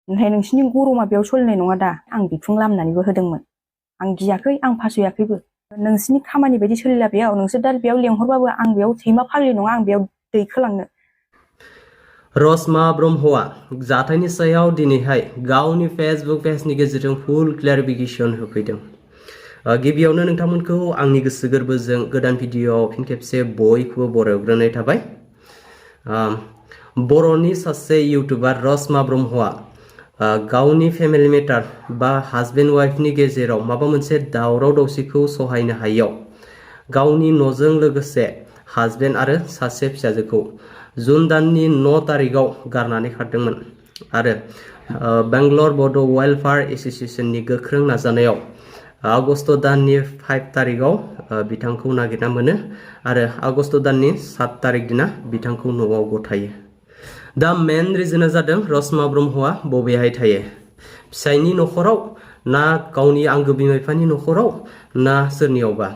ओमफ्राय नोंसिनि गरमा बेयाव सोलिनाय नङा दा आं बिखुं लामनानैबो होदोंमोन आं गियाखै आं फासयाखैबो नोंसिनि खामानि बायदि सोलिला बेयाव नोंसोर दा बेयाव लेंहरबाबो आं बेयाव सैमा फाग्लि नङा आं बेयाव दैखोलांनो रशमा ब्रह्मआ जाथायनि सायाव दिनैहाय गावनि फेसबुक पेजनि गेजेरजों फुल क्लेरिफिकेशन होफैदों गिबियावनो नोंथांमोनखौ आंनि गोसो गोरबोजों गोदान भिडिअ फिन खेबसे बयखौबो बरायग्रोनाय थाबाय बर'नि सासे इउटुबार रशमा ब्रह्मआ गावनि फेमिलि मेटार बा हाजबेन्ड वाइफनि गेजेराव माबा मोनसे दावराव दावसिखौ सहायनो हायैयाव गावनि न'जों लोगोसे हाजबेन्ड आरो सासे फिसाजोखौ जुन दाननि 9 तारिखआव गारनानै खारदोंमोन आरो बेंगलर बड' वेलफेयार एस'सिएशननि गोख्रों नाजानायाव आगस्ट दाननि 5 तारिखआव बिथांखौ नागिरना मोनो आरो आगस्ट दाननि 7 तारिख दिना बिथांखौ न'आव गथायो दा मेन रिजोना जादों रशमा ब्रह्मआ बबेहाय थायो फिसायनि न'खराव ना गावनि आंगो बिमा बिफानि न'खराव ना सोरनियावबा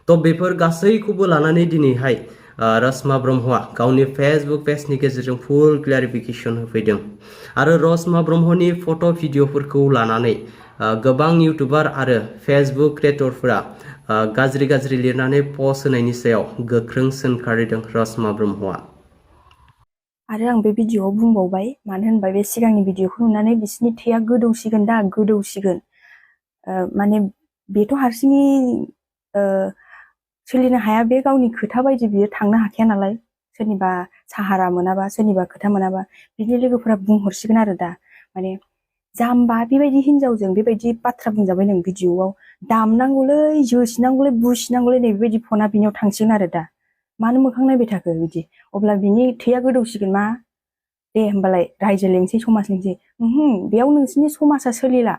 तो बेफोर गासैखौबो लानानै दिनैहाय रशमा ब्रह्मआ गावनि फेसबुक पेजनि गेजेरजों फुल क्लेरिफिकेशन होफैदों आरो रशमा ब्रह्मनि फट' भिडिअफोरखौ लानानै गोबां इउटुबार आरो फेसबुक क्रिएटरफोरा गाज्रि लिरनानै पस्ट होनायनि सायाव गोख्रों सोंखारिदों रशमा ब्रह्मआ आरो आं बे भिडिअआव बुंबावबाय मानो होनबा बे सिगांनि भिडिअखौ नुनानै बिसोरनि थैया गोदौसिगोन दा गोदौसिगोन माने बेथ' हारसिङै सोलिनो हाया बे गावनि खोथा बायदि बियो थांनो हाखाया नालाय सोरनिबा साहारा मोनाबा सोरनिबा खोथा मोनाबा बिनि लोगोफोरा बुंहरसिगोन आरो दा माने जाम्बा बेबायदि हिनजावजों बेबायदि बाथ्रा बुंजाबाय नों भिडिअआव दामनांगौलै जोसिनांगौलै बुसिनांगौलै नै बेबायदि फना बिनियाव थांसिगोन आरो दा मानो मोखां नायबाय थाखो बिदि अब्ला बिनि थैया गोदौसिगोन मा दे होमबालाय रायजो लेंसै समाज लेंसै बेयाव नोंसिनि समाजा सोलिला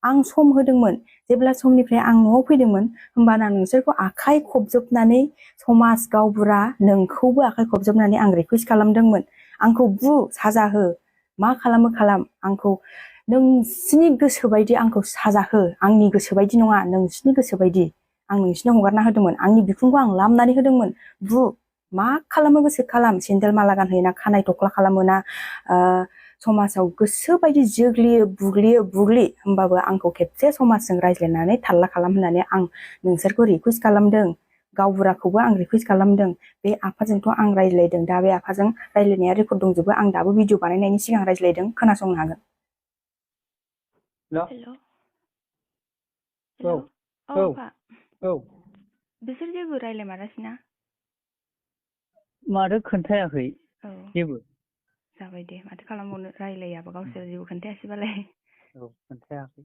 आं सम होदोंमोन जेब्ला समनिफ्राय आं न'आव फैदोंमोन होमबाना नोंसोरखौ आखाइ खबजोबनानै समाज गावबुरा नोंखौबो आखाइ खबजोबनानै आं रिकुवेस्ट खालामदोंमोन आंखौ बु साजा हो मा खालामो खालाम आंखौ नोंसिनि गोसो बायदि आंखौ साजा हो आंनि गोसो बायदि नङा नोंसिनि गोसो बायदि आं नोंसिनो हगारना होदोंमोन आंनि बिखुंखौ आं लामनानै होदोंमोन बु मा खालामो गोसो खालाम सेन्देल माला गानहोयोना खानाय थख्ला खालामोना समाजाव गोसो बायदि जोग्लियो बुग्लि होमबाबो आंखौ खेबसे समाजजों रायज्लायनानै थाल्ला खालाम होननानै आं नोंसोरखौ रिकुवेस्ट खालामदों गावबुराखौबो आं रिकुवेस्ट खालामदों बे आफाजोंथ' आं रायज्लायदों दा बे आफाजों रायज्लायनाया रेकर्ड दंजोबो आं दाबो भिडिअ बानायनायनि सिगां रायज्लायदों खोनासंनो हागोन बिसोर जेबो रायज्लायमारासैना माथो खोन्थायाखै जेबो जाबाय दे माथो खालामबावनो रायज्लायाबा गावसोर जेबो खोन्थायासैबालाय खोन्थायाखै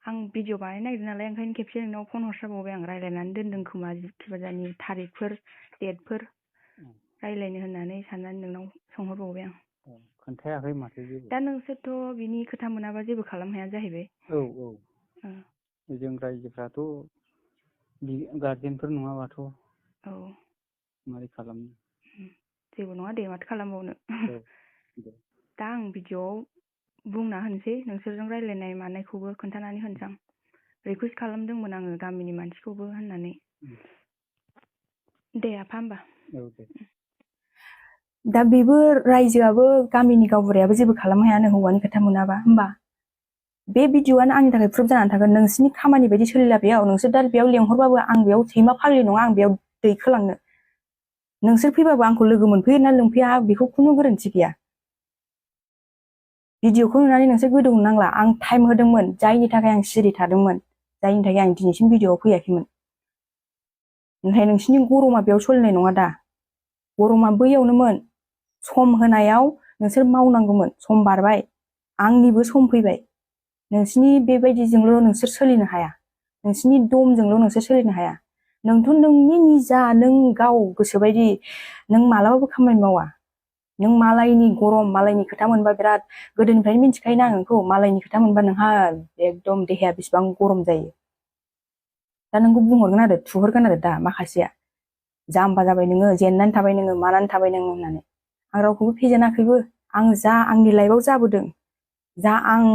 आं भिडिअ बानायनो नागिरदों नालाय ओंखायनो खेबसे नोंनाव फन हरस्राबावबाय आं रायज्लायनानै दोनदों खोमा खिबाजानि थारिखफोर डेटफोर रायज्लायनो होननानै साननानै नोंनाव सोंहरबावबाय आं खोन्थायाखै माथो जेबो दा नोंसोरथ' बिनि खोथा मोनाबा जेबो खालामनो हाया जाहैबाय जों रायजोफ्राथ' गार्जेनफोर नङाबाथ' मारै खालामनो जेबो नङा दे माथो खालामबावनो दा आं भिडिअआव बुंना होनोसै नोंसोरजों रायज्लायनाय मानायखौबो खोन्थानानै होनोसै आं रिकुवेस्ट खालामदोंमोन आङो गामिनि मानसिखौबो होननानै दे आफा होमबा दा बेबो रायजोआबो गामिनि गावबुरायाबो जेबो खालामनो हायानो हौवानि खोथा मोनाबा होमबा बे भिडिअआनो आंनि थाखाय प्रुफ जानानै थागोन नोंसिनि खामानि बायदि सोलिला बेयाव नोंसोर दा बेयाव लेंहरबाबो आं बेयाव सैमा फाग्लि नङा आं बेयाव दैखोलांनो नोंसोर फैबाबो आंखौ लोगो मोनफैयो ना लोंफैया बेखौ खुनु गोरोन्थि गैया भिडिअखौ नुनानै नोंसोर गोदौनो नांला आं टाइम होदोंमोन जायनि थाखाय आं सिरि थादोंमोन जायनि थाखाय आं दिनैसिम भिडिअआव फैयाखैमोन ओमफ्राय नोंसिनि गरमा बेयाव सोलिनाय नङा दा गरमा बैयावनोमोन सम होनायाव नोंसोर मावनांगौमोन सम बारबाय आंनिबो सम फैबाय नोंसिनि बेबायदिजोंल' नोंसोर सोलिनो हाया नोंसिनि दमजोंल' नोंसोर सोलिनो हाया नोंथ' नोंनि निजा नों गाव गोसोबायदि नों मालाबाबो खामानि मावा नों मालायनि गरम मालायनि खोथा मोनबा बिराद गोदोनिफ्रायनो मिथिखायोना नोंखौ मालायनि खोथा मोनबा नोंहा एकदम देहाया बेसेबां गरम जायो दा नोंखौ बुंहरगोन आरो थुहरगोन आरो दा माखासेया जाम्बा जाबाय नोङो जेननानै थाबाय नोङो मानानै थाबाय नोङो होननानै आं रावखौबो फेजेनाखैबो आं जा आंनि लाइफआव जाबोदों जा आं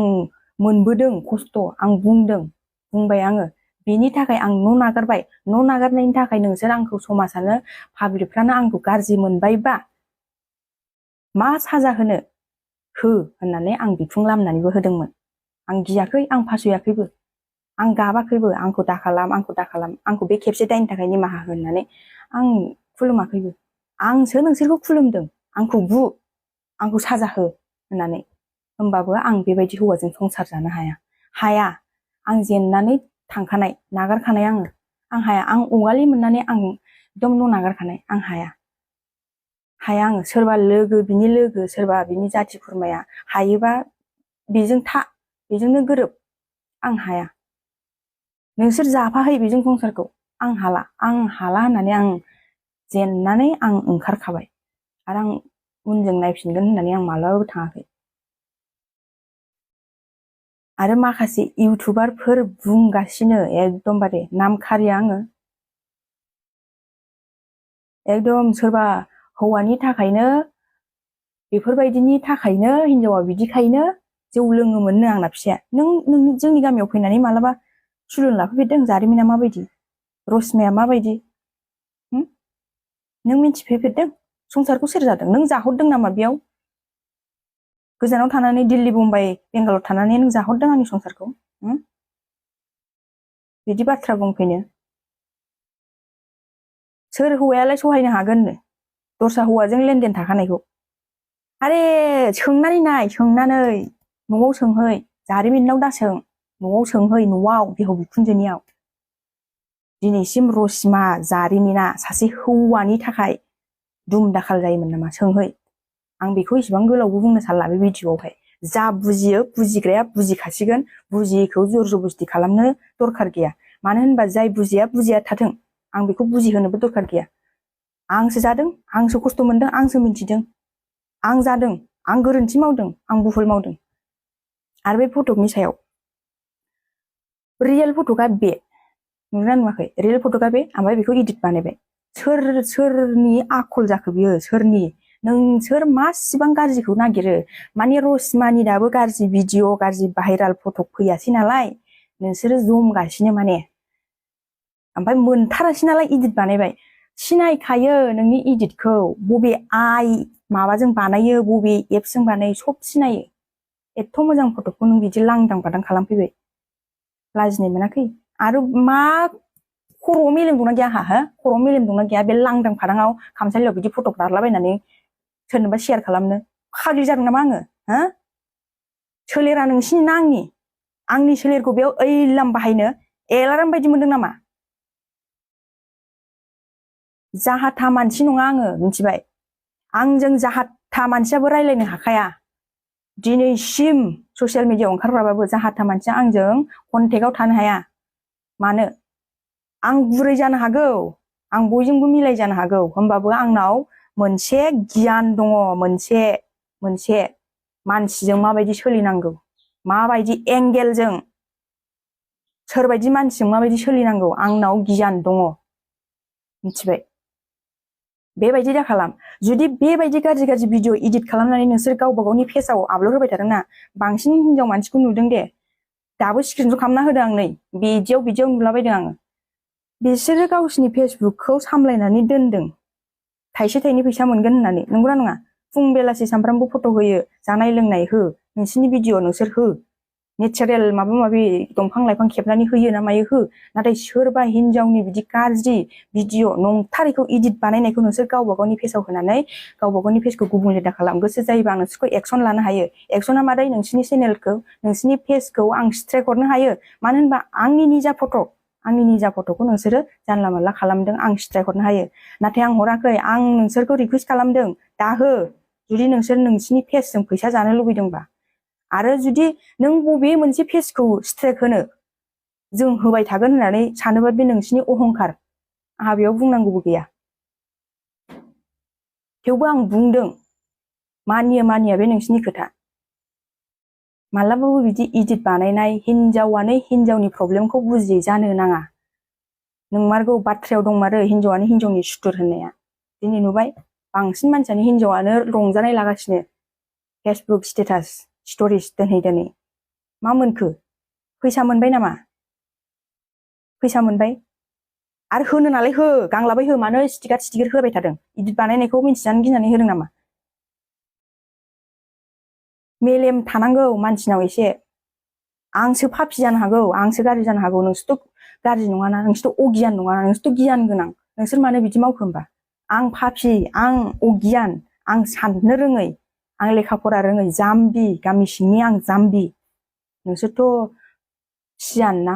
मोनबोदों खस्थ' आं बुंबाय आङो बेनि थाखाय आं न' नागारबाय न' नागारनायनि थाखाय नोंसोर आंखौ समाजानो पाब्लिकफ्रानो आंखौ गाज्रि मोनबायबा मा साजा हो होननानै आं बिखुं लामनानैबो होदोंमोन। आं गियाखै, आं फासयाखैबो, आं गाबाखैबो, आंखौ दाखालाम, आंखौ बे खेबसे दायनि थाखाय निमाहा हो होननानै आं खुलुमाखैबो। आंसो नोंसोरखौ खुलुमदों, आंखौ बु, आंखौ साजा हो होननानै। होमबाबो आं बेबायदि हौवाजों संसार जानो हाया। आं जेननानै थांखानाय, नागारखानाय आं हाया। आं अगालि मोननानै आं एकदम न' नागारखानाय, आं हाया आङो। सोरबा लोगो, बिनि लोगो, सोरबा बिनि जाथि खुरमाया हायोबा बेजोंनो गोरोब, आं हाया। नोंसोर जाफाहै बेजों संसारखौ, आं हाला होननानै आं जेननानै आं ओंखारखाबाय। आरो आं उनजों नायफिनगोन होननानै आं मालाबाबो थाङाखै। आरो माखासे इउटुबारफोर बुंगासिनो एकदमबारे नाम खारिया आङो, एकदम सोरबा हौवानि थाखायनो, बेफोरबायदिनि थाखायनो, हिनजावा बिदिखायनो जौ लोङोमोननो आंना फिसाया। नों जोंनि गामियाव फैनानै मालाबा सुलुन लाफैफेरदों? जारिमिना माबायदि, रश्माया माबायदि, नों मिथिफेरदों? संसारखौ सोर जादों? नों जाहरदों नामा बेयाव? गोजानाव थानानै दिल्ली, मुम्बाइ, बेंगालर थानानै नों जाहरदों आंनि संसारखौ? बिदि बाथ्रा बुंफैनो सोर हौवायालाय सहायनो हागोननो दस्रा हौवाजों लेनदेन थाखानायखौ? आरे सोंनानै नाय, सोंनानै न'आव सोंहै, जारिमिनाव दा सों, न'आव सोंहै, न'आव बिहाव बिखुनजोनियाव। दिनैसिम रश्मा जारिमिना सासे हौवानि थाखाय दुम दाखाल जायोमोन नामा? सोंहै। आं बेखौ इसेबां गोलावबो बुंनो सानला बे भिडिअ'आवहाय। जा बुजियो, बुजिग्राया बुजिखासिगोन, बुजियैखौ जर जबस्ति खालामनो दरखार गैया। मानो होनबा जाय बुजिया थाथों, आं बेखौ बुजिहोनोबो दरखार गैया। आंसो जादों, आंसो खस्थ' मोनदों, आंसो मिथिदों, आं जादों, आं गोरोन्थि मावदों, आं भुल मावदों। आरो बे फटकनि सायाव, रियेल फटका बे, नुदोंना नुवाखै? रियेल फटका बे, ओमफ्राय बेखौ इडिट बानायबाय। सोरनि आखल जाखो बियो? सोरनि? नोंसोर मासिबां गाज्रिखौ नागिरो? माने रश्मानि दाबो गाज्रि भिडिअ, गाज्रि भाइराल फटक फैयासै नालाय, नोंसोरो जमगासिनो माने। ओमफ्राय मोनथारासै नालाय इडिट बानायबाय। सिनायखायो नोंनि इडिटखौ, बबे माबाजों बानायो, बबे एप्सजों बानायो, सब सिनायो। एथ' मोजां फटकखौ नों बिदि लांदां फादां खालामफैबाय। लाजिनाय मोनाखै? आरो मा खर'आव मेलेम दंना गैया आंहा? खर'आव मेलेम दंना गैया बे लांदां फादाङाव खामसालियाव बिदि फटक दारलाबायनानै सोरनोबा शेयार खालामनो? फाग्लि जादों नामा आङो? सोलेरा नोंसिनि ना आंनि सोलेरखौ बेयाव ओइलाम बाहायनो एलाराम बायदि मोनदों नामा? जाहाथा मानसि नङा आङो, मिथिबाय? आंजों जाहाथा मानसियाबो रायलायनो हाखाया। दिनैसिम ससियेल मिडियाआव ओंखारग्राबाबो जाहाथा मानसिया आंजों कन्टेक्टआव थानो हाया। मानो? आं गुरै जानो हागौ, आं बयजोंबो मिलाय जानो हागौ, होमबाबो आंनाव मोनसे गियान दङ, मोनसे मानसिजों माबायदि सोलिनांगौ, माबायदि एंगेलजों, सोरबायदि मानसिजों माबायदि सोलिनांगौ, आंनाव गियान दङ, मिथिबाय? बेबायदि दा खालाम। जुदि बेबायदि गाज्रि भिडिअ इडिट खालामनानै नोंसोर गावबा गावनि पेजआव आपल'ड होबाय थादोंना, बांसिन हिनजाव मानसिखौ नुदों दे, दाबो स्क्रिनशट खालामना होदों आं, नै बिदियाव नुलाबायदों आङो। बिसोरो गावसिनि फेसबुकखौ सामलायनानै दोनदों थाइसे थाइनै फैसा मोनगोन होननानै। नंगौना नङा? फुं बेलासि सामफ्रामबो फट' होयो, जानाय लोंनाय हो, नोंसिनि भिडिअ नोंसोर हो, नेचारेल माबा माबि दंफां लाइफां खेबनानै होयो ना मायो हो। नाथाय सोरबा हिनजावनि बिदि गाज्रि भिडिअ नंथारैखौ इडिट बानायनायखौ नोंसोर गावबा गावनि पेजआव होनानै गावबा गावनि पेजखौ गुबुंले दा खालाम। गोसो जायोबा आं नोंसोरखौ एक्सन लानो हायो। एक्सना मादै? नोंसिनि चेनेलखौ, नोंसिनि पेजखौ आं स्ट्राइक हरनो हायो। मानो होनबा आंनि निजा फट'खौ नोंसोरो जानला मानला खालामदों, आं स्ट्राइक हरनो हायो। नाथाय आं हराखै, आं नोंसोरखौ रिकुवेस्ट खालामदों, दाहो, जुदि नोंसोर नोंसिनि पेजजों फैसा जानो लुबैदोंबा। आरो जुदि नों बबे मोनसे पेजखौ स्ट्राइक होनो जों होबाय थागोन होननानै सानोबा बे नोंसिनि अहंखार, आंहा बेयाव बुंनांगौबो गैया। थेवबो आं बुंदों, मानिया बे नोंसिनि खोथा। मालाबाबो बिदि इडिट बानायनाय, हिनजावानो हिनजावनि प्रब्लेमखौ बुजियै जानो नाङा। नंमारगौ, बाथ्रायाव दंमारो हिनजावानो हिनजावनि सुथुर होननाया। दिनै नुबाय, बांसिन मानसियानो हिनजावानो रंजानाय लागासिनो फेसबुक स्टेटास स्ट'रिस दोनै। मा मोनखो? फैसा मोनबाय नामा? फैसा मोनबाय? आरो होनो नालाय हो, गांलाबाय हो, मानो स्टिकार होबाय थादों? इडिट बानायनायखौ मिन्थिनानै गिनानै होदों नामा? मेलेम थानांगौ मानसिनाव एसे। आंसो पापि जानो हागौ, आंसो गाज्रि जानो हागौ, नोंसोरथ' गाज्रि नङाना, नोंसोरथ' अगियान नङाना, नोंसोरथ' गियान गोनां, नोंसोर मानो बिदि मावखो होमबा? आं पापि, आं अगियान, आं साननो रोङै, आं लेखा फरा रोङै, जाम्बि, गामि सिंनि आं जाम्बि। नोंसोरथ' सियान ना,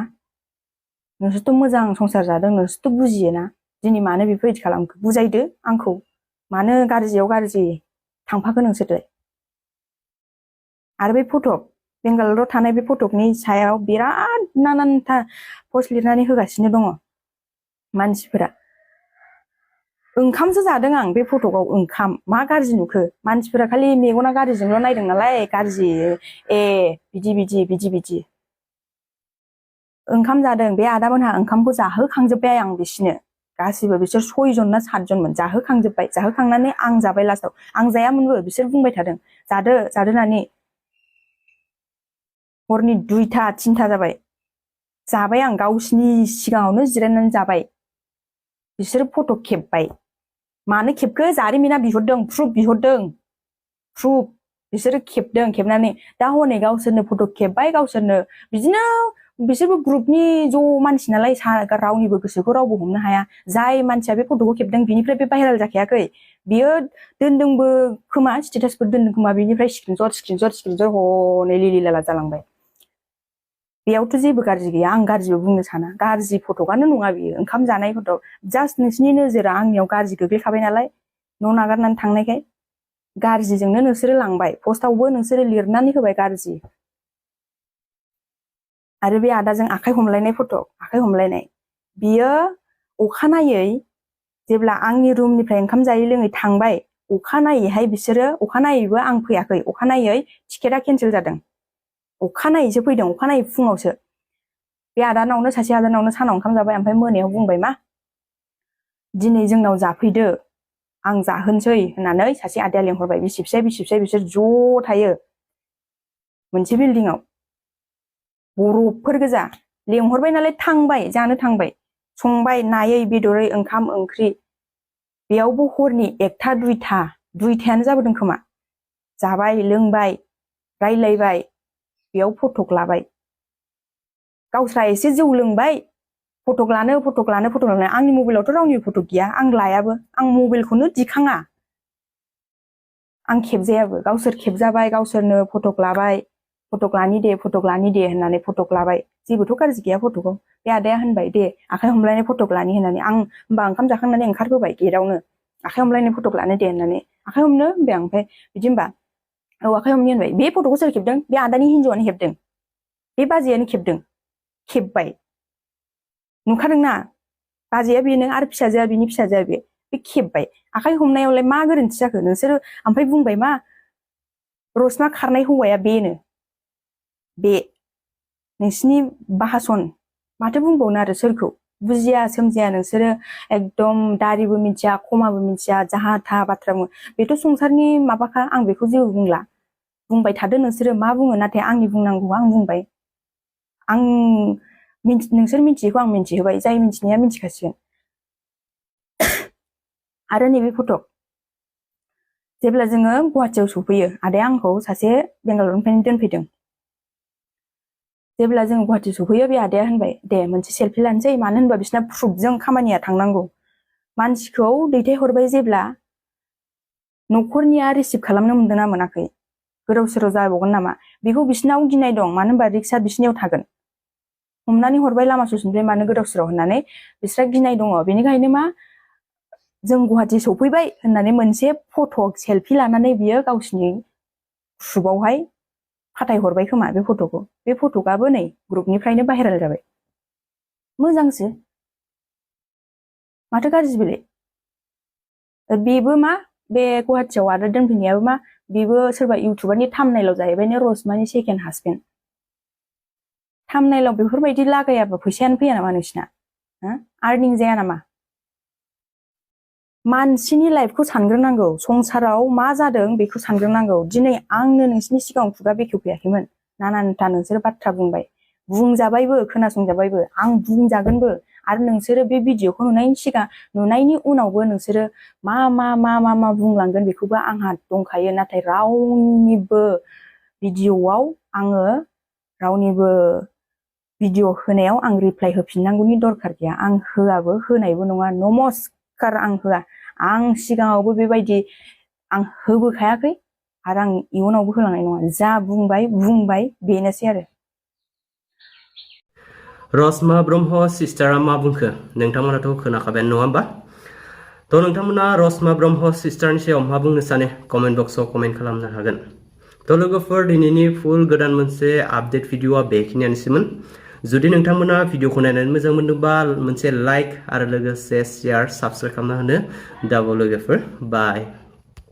नोंसोरथ' मोजां संसार जादों, नोंसोरथ' बुजियोना, दिनै मानो बेफोरबायदि खालामखो? बुजायदो आंखौ, मानो गाज्रियाव गाज्रि थांफाखो नोंसोरलाय? आरो बे फटक, बेंगालराव थानाय बे फटकनि सायाव बिराद नानानथा पस्ट लिरनानै होगासिनो दङ मानसिफोरा। ओंखामसो जादों आं बे फटकआव, ओंखाम, मा गाज्रि नुखो? मानसिफोरा खालि मेगना गाज्रिजोंल' नायदों नालाय, गाज्रि, बिदि ओंखाम जादों बे आदामोनहा, ओंखामखौ जाहोखांजोब्बाय आं बिसिनो गासिबो, बिसोर 6 जन ना 7 जनमोन, जाहोखांजोब्बाय, जाहोखांनानै आं जाबाय लास्टाव। आं जायामोनबो, बिसोर बुंबाय थादों जादो जादो होननानै। हरनि 2टा 3टा जाबाय, जाबाय आं, गावसिनि सिगाङावनो जिरायनानै जाबाय। बिसोरो फट' खेबबाय, मानो खेबखो? जारिमिना बिहरदों, प्रुफ बिहरदों, प्रुफ बिसोरो खेबदों, खेबनानै दा हनै गावसोरनो फट' खेबबाय, गावसोरनो बिदिनो, बिसोरबो ग्रुपनि ज' मानसि नालाय, रावनिबो गोसोखौ रावबो हमनो हाया। जाय मानसिया बे फट'खौ खेबदों बिनिफ्राय बे भाइरेल जाखायाखै, बियो दोनदोंबो खोमा, स्टेटासफोर दोनदों खोमा, बिनिफ्राय स्क्रिनशट हनै लिलि लाला जालांबाय। बेयावथ' जेबो गाज्रि गैया, आं गाज्रिबो बुंनो साना, गाज्रि फटकआनो नङा बियो, ओंखाम जानाय फटक। जास्ट नोंसिनि नोजोरा आंनियाव गाज्रि गोग्लैखाबाय नालाय, न' नागारनानै थांनायखाय गाज्रिजोंनो नोंसोरो लांबाय, पस्टआवबो नोंसोरो लिरनानै होबाय गाज्रि। आरो बे आदाजों आखाइ हमलायनाय फट', आखाइ हमलायनाय, बियो अखानायै जेब्ला आंनि रुमनिफ्राय ओंखाम जायै लोङै थांबाय, अखानायैहाय बिसोरो, अखानायैबो आं फैयाखै, अखानायै टिकेटआ केन्सेल जादों, अखानायैसो फैदों, अखानायै फुङावसो। बे आदानावनो, सासे आदानावनो सानाव ओंखाम जाबाय, ओमफ्राय मोनायाव बुंबाय मा, दिनै जोंनाव जाफैदो, आं जाहोनसै होननानै सासे आदाया लेंहरबाय। बिसिबसे बिसोर ज' थायो मोनसे बिल्डिंआव, बरफफोर गोजा, लेंहरबाय नालाय थांबाय, जानो थांबाय, संबाय नायै बेदरै ओंखाम ओंख्रि। बेयावबो हरनि 1टा 2टायानो जाबोदों खोमा, जाबाय लोंबाय रायलायबाय, बेयाव फटक लाबाय, गावस्रा एसे जौ लोंबाय, फटक लानो, आंनि मबाइलावथ' रावनिबो फटक गैया, आं लायाबो, आं मबाइलखौनो दिखाङा, आं खेबजायाबो, गावसोर खेबजाबाय, गावसोरनो फटक लाबाय, फटक लानि दे होननानै फटक लाबाय, जेबोथ' गाज्रि गैया फटकआव। बे आदाया होनबाय दे आखाइ हमलायनाय फटक लानि होननानै, आं होमबा ओंखाम जाखांनानै ओंखारबोबाय गेटआवनो, आखाइ हमलायनाय फटक लानो दे होननानै, आखाइ हमनो होनबाय आं, ओमफ्राय बिदि होनबा औ आखाइ हमनि होनबाय। बे फटकखौ सोर खेबदों? बे आदानि हिन्जावानो खेबदों, बे बाजैयानो खेबदों, खेबबाय, नुखादोंना, बाजैया बेनो आरो फिसाजोआ बिनि फिसाजोआ बे खेबबाय। आखाइ हमनायावलाय मा गोरोन्थि जाखो नोंसोरो? ओमफ्राय बुंबाय मा, रसमा खारनाय हौवाया बेनो, बे नोंसिनि बाहासन, माथो बुंबावनो आरो सोरखौ? बुजिया सोमजिया नोंसोरो, एकदम दारिबो मिथिया, खमाबो मिथिया, जाहा थाहा बाथ्रा बुङो। बेथ' संसारनि माबाखा, आं बेखौ जेबो बुंला, बुंबाय थादो नोंसोरो मा बुङो, नाथाय आंनि बुंनांगौआ आं बुंबाय, नोंसोर मिथियैखौ आं मिथिहोबाय, जाय मिथिनाया मिथिखासिगोन। आरो नैबे फटक, जेब्ला जोङो गुवाहाटियाव सफैयो, आदाया आंखौ सासे बेंगालरनिफ्रायनो दोनफैदों, जेब्ला जों गुवाहाटि सफैयो, बे आदाया होनबाय दे मोनसे सेल्फि लानोसै, मानो होनबा बिसिना प्रुफजों खामानिया थांनांगौ, मानसिखौ दैथायहरबाय जेब्ला, न'खरनिया रिसिभ खालामनो मोनदों ना मोनाखै, गोदाव सोराव जाबावगोन नामा, बेखौ बिसिनाव गिनाय दं, मानो होनबा रिक्सा बिसिनियाव थागोन, हमनानै हरबाय लामा ससेनिफ्राय, मानो गोदाव सोराव होननानै बिस्रा गिनाय दङ। बेनिखायनो मा, जों गुवाहाटि सफैबाय होननानै मोनसे फट' सेल्फि लानानै बियो गावसिनि ग्रुपआवहाय फाथायहरबाय खोमा बे फट'खौ। बे फटकआबो नै ग्रुपनिफ्रायनो भाइरेल जाबाय, मोजांसो, माथो गाज्रि बेलाय। बेबो मा, बे गुवाहाटियाव आदा दोनफैनायाबो मा, बेबो सोरबा इउटुबारनि थाम्बनेइलाव जाहैबायनो रसमानि सेकेन्ड हासबेन्ड। थाम्बनेइलाव बेफोरबायदि लागायाबा फैसायानो फैया नामा नोंसिना? आर्निं जाया नामा? मानसिनि लाइफखौ सानग्रोनांगौ, संसाराव मा जादों बेखौ सानग्रोनांगौ। दिनै आंनो नोंसिनि सिगाङाव खुगा बेखेवफैयाखैमोन, नानानथा नोंसोरो बाथ्रा बुंबाय, बुंजाबायबो, खोनासंजाबायबो, आं बुंजागोनबो, आरो नोंसोरो बे भिडिअखौ नुनायनि उनावबो नोंसोरो मा बुंलांगोन बेखौबो आंहा दंखायो। नाथाय रावनिबो भिडिअ'आव आङो रावनिबो भिडिअ' होनायाव आं रिप्लाइ होफिननांगौनि दरखार गैया। आं होआबो, होनायबो नङा। नमस्कार, आं होआ। आं सिगाङावबो बेबायदि आं होबोखायाखै आरो आं इयुनावबो होलांनाय नङा। जा बुंबाय बेनोसै आरो। रशमा ब्रह्म सिस्टारा मा बुंखो नोंथांमोनाथ' खोनाखाबाय नङा होमबा? थ' नोंथांमोना रशमा ब्रह्म सिस्टारनि सायाव मा बुंनो सानो कमेन्ट बक्सआव कमेन्ट खालामनो हागोन। थ' लोगोफोर दिनैनि फुल गोदान मोनसे आपडेट भिडिअआ बेखिनियानोसैमोन। जुदि नोंथांमोना भिडिअखौ नायनानै मोजां मोनदोंबा मोनसे लाइक आरो लोगोसे शेयार साबस्क्राइब खालामना होनो दाबाव लोगोफोर। बाय।